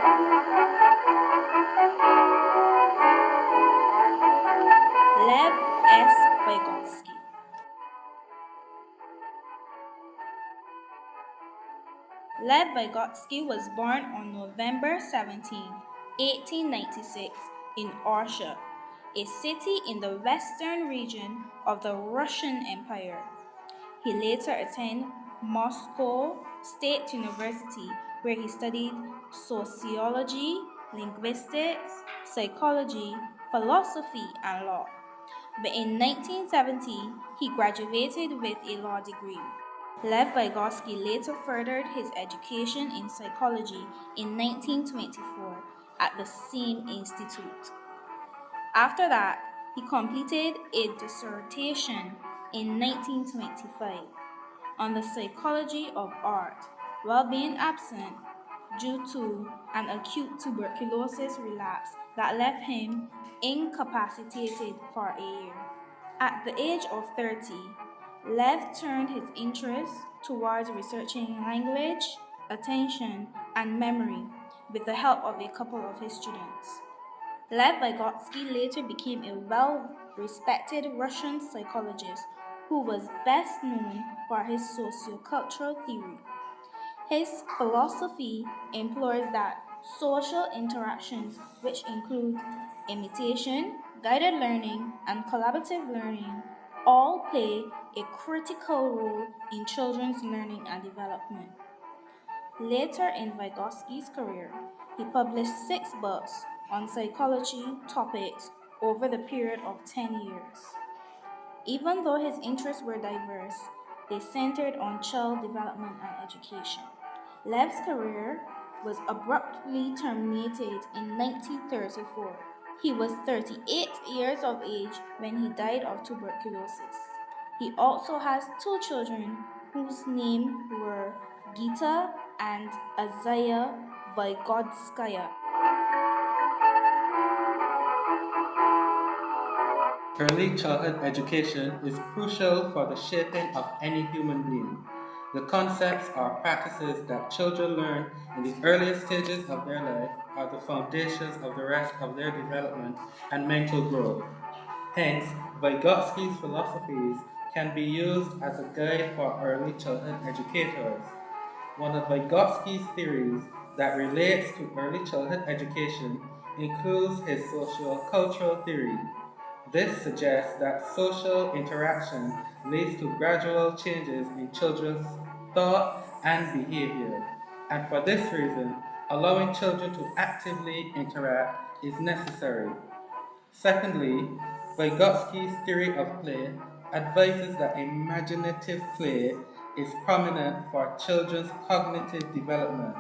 Lev S. Vygotsky. Lev Vygotsky was born on November 17, 1896, in Orsha, a city in the western region of the Russian Empire. He later attended Moscow State University, where he studied sociology, linguistics, psychology, philosophy, and law. But in 1970, he graduated with a law degree. Lev Vygotsky later furthered his education in psychology in 1924 at the same institute. After that, he completed a dissertation in 1925 on the psychology of art while being absent due to an acute tuberculosis relapse that left him incapacitated for a year. At the age of 30, Lev turned his interest towards researching language, attention, and memory with the help of a couple of his students. Lev Vygotsky later became a well-respected Russian psychologist who was best known for his sociocultural theory. His philosophy implores that social interactions, which include imitation, guided learning, and collaborative learning, all play a critical role in children's learning and development. Later in Vygotsky's career, he published 6 books on psychology topics over the period of 10 years. Even though his interests were diverse, they centered on child development and education. Lev's career was abruptly terminated in 1934. He was 38 years of age when he died of tuberculosis. He also has 2 children whose names were Gita and Azaya Vygotskaya. Early childhood education is crucial for the shaping of any human being. The concepts or practices that children learn in the earliest stages of their life are the foundations of the rest of their development and mental growth. Hence, Vygotsky's philosophies can be used as a guide for early childhood educators. One of Vygotsky's theories that relates to early childhood education includes his socio-cultural theory. This suggests that social interaction leads to gradual changes in children's thought and behavior, and for this reason, allowing children to actively interact is necessary. Secondly, Vygotsky's theory of play advises that imaginative play is prominent for children's cognitive development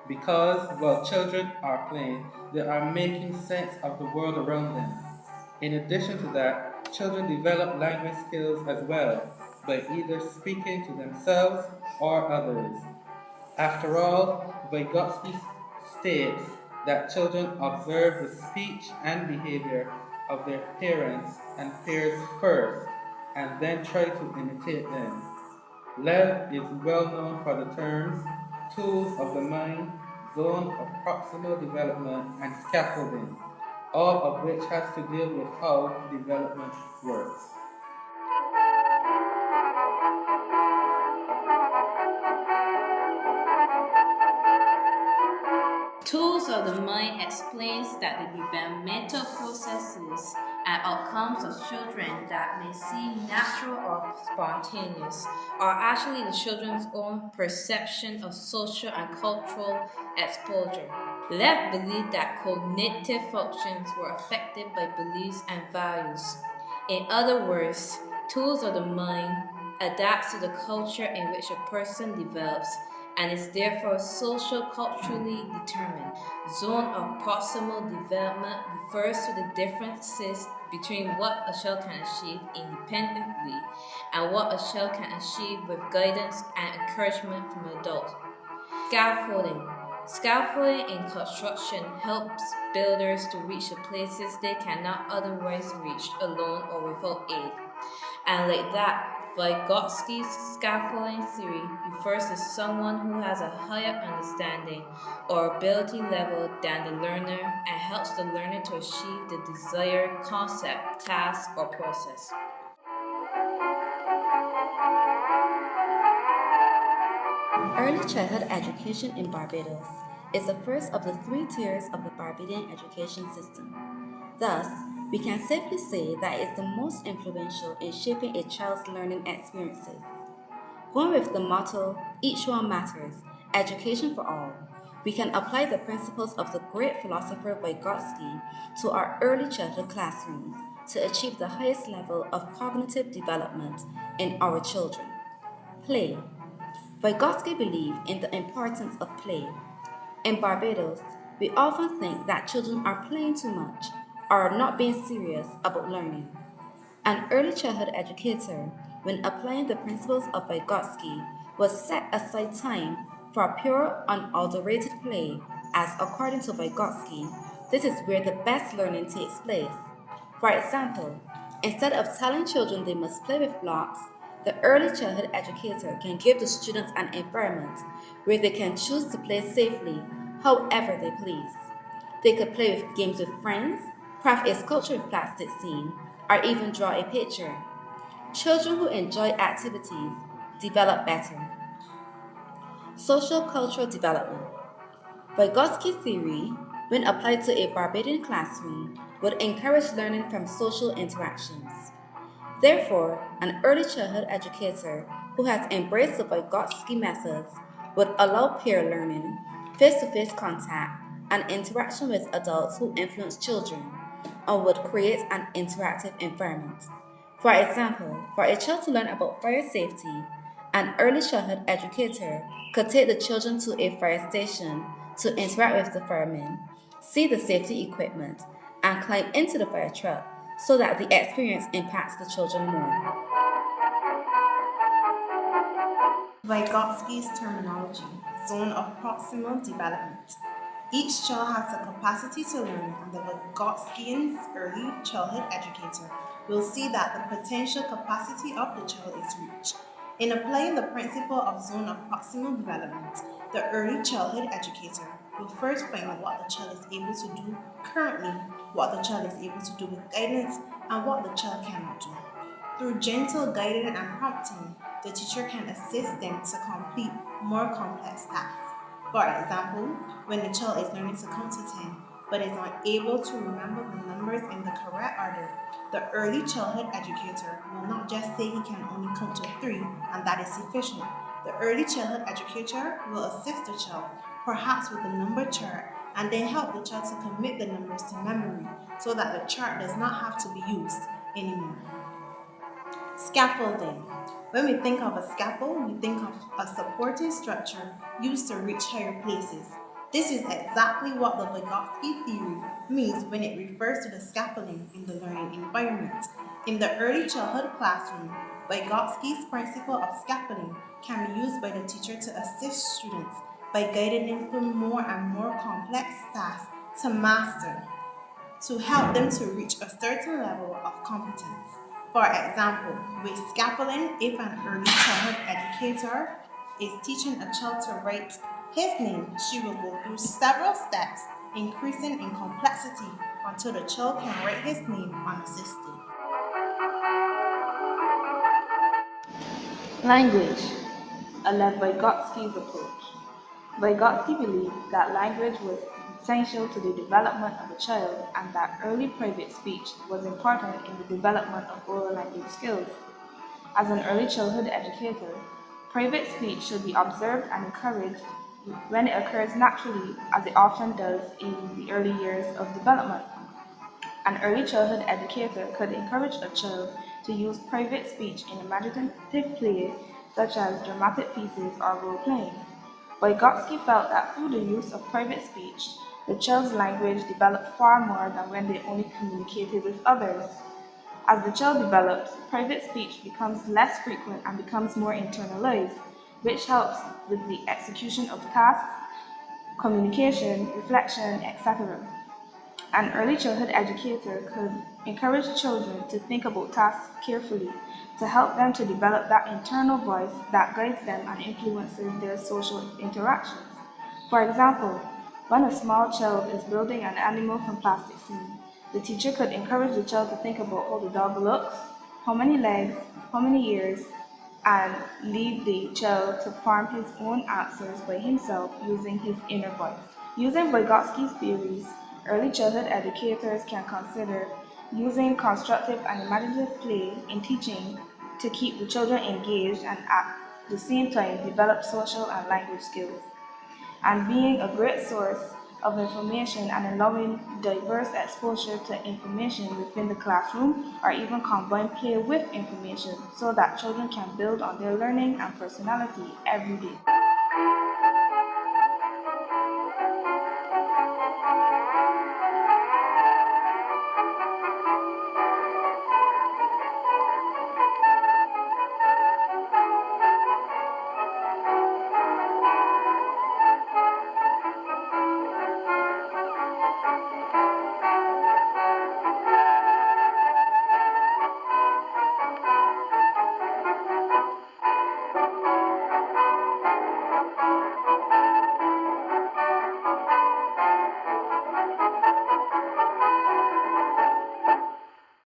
because while children are playing, they are making sense of the world around them. In addition to that, children develop language skills as well by either speaking to themselves or others. After all, Vygotsky states that children observe the speech and behavior of their parents and peers first and then try to imitate them. Lev is well known for the terms tools of the mind, zone of proximal development, and scaffolding, all of which has to deal with how development works. Tools of the Mind explains that the developmental processes and outcomes of children that may seem natural or spontaneous are actually the children's own perception of social and cultural exposure. Lev believed that cognitive functions were affected by beliefs and values. In other words, tools of the mind adapt to the culture in which a person develops and is therefore social-culturally determined. Zone of proximal development refers to the differences between what a child can achieve independently and what a child can achieve with guidance and encouragement from adults. Scaffolding. Scaffolding in construction helps builders to reach the places they cannot otherwise reach alone or without aid. And like that, Vygotsky's scaffolding theory refers to someone who has a higher understanding or ability level than the learner and helps the learner to achieve the desired concept, task, or process. Early childhood education in Barbados is the first of the three tiers of the Barbadian education system. Thus, we can safely say that it's the most influential in shaping a child's learning experiences. Going with the motto, each one matters, education for all, we can apply the principles of the great philosopher Vygotsky to our early childhood classrooms to achieve the highest level of cognitive development in our children. Play. Vygotsky believed in the importance of play. In Barbados, we often think that children are playing too much or are not being serious about learning. An early childhood educator, when applying the principles of Vygotsky, will set aside time for pure, unadulterated play, as according to Vygotsky, this is where the best learning takes place. For example, instead of telling children they must play with blocks, the early childhood educator can give the students an environment where they can choose to play safely however they please. They could play with games with friends, craft a sculpture with plastic scene, or even draw a picture. Children who enjoy activities develop better. Social cultural development. Vygotsky theory, when applied to a Barbadian classroom, would encourage learning from social interactions. Therefore, an early childhood educator who has embraced the Vygotsky methods would allow peer learning, face to face contact, and interaction with adults who influence children, and would create an interactive environment. For example, for a child to learn about fire safety, an early childhood educator could take the children to a fire station to interact with the firemen, see the safety equipment, and climb into the fire truck so that the experience impacts the children more. Vygotsky's terminology, zone of proximal development. Each child has the capacity to learn, and the Vygotskian's early childhood educator will see that the potential capacity of the child is reached. In applying the principle of zone of proximal development, the early childhood educator will first find out what the child is able to do currently, what the child is able to do with guidance, and what the child cannot do. Through gentle guiding and prompting, the teacher can assist them to complete more complex tasks. For example, when the child is learning to count to 10 but is not able to remember the numbers in the correct order, the early childhood educator will not just say he can only count to 3 and that is sufficient. The early childhood educator will assist the child, perhaps with a number chart, and then help the child to commit the numbers to memory so that the chart does not have to be used anymore. Scaffolding. When we think of a scaffold, we think of a supporting structure used to reach higher places. This is exactly what the Vygotsky theory means when it refers to the scaffolding in the learning environment. In the early childhood classroom, Vygotsky's principle of scaffolding can be used by the teacher to assist students by guiding them through more and more complex tasks to master, to help them to reach a certain level of competence. For example, with scaffolding, if an early childhood educator is teaching a child to write his name, she will go through several steps, increasing in complexity until the child can write his name unassisted. Language, a Vygotsky's approach. Vygotsky believed that language was essential to the development of a child and that early private speech was important in the development of oral language skills. As an early childhood educator, private speech should be observed and encouraged when it occurs naturally, as it often does in the early years of development. An early childhood educator could encourage a child to use private speech in imaginative play such as dramatic pieces or role-playing. Vygotsky felt that through the use of private speech, the child's language developed far more than when they only communicated with others. As the child develops, private speech becomes less frequent and becomes more internalized, which helps with the execution of tasks, communication, reflection, etc. An early childhood educator could encourage children to think about tasks carefully, to help them to develop that internal voice that guides them and influences their social interactions. For example, when a small child is building an animal from plastic scene, the teacher could encourage the child to think about how the dog looks, how many legs, how many ears, and leave the child to form his own answers by himself using his inner voice. Using Vygotsky's theories, early childhood educators can consider using constructive and imaginative play in teaching to keep the children engaged and at the same time develop social and language skills, and being a great source of information and allowing diverse exposure to information within the classroom or even combine play with information so that children can build on their learning and personality every day.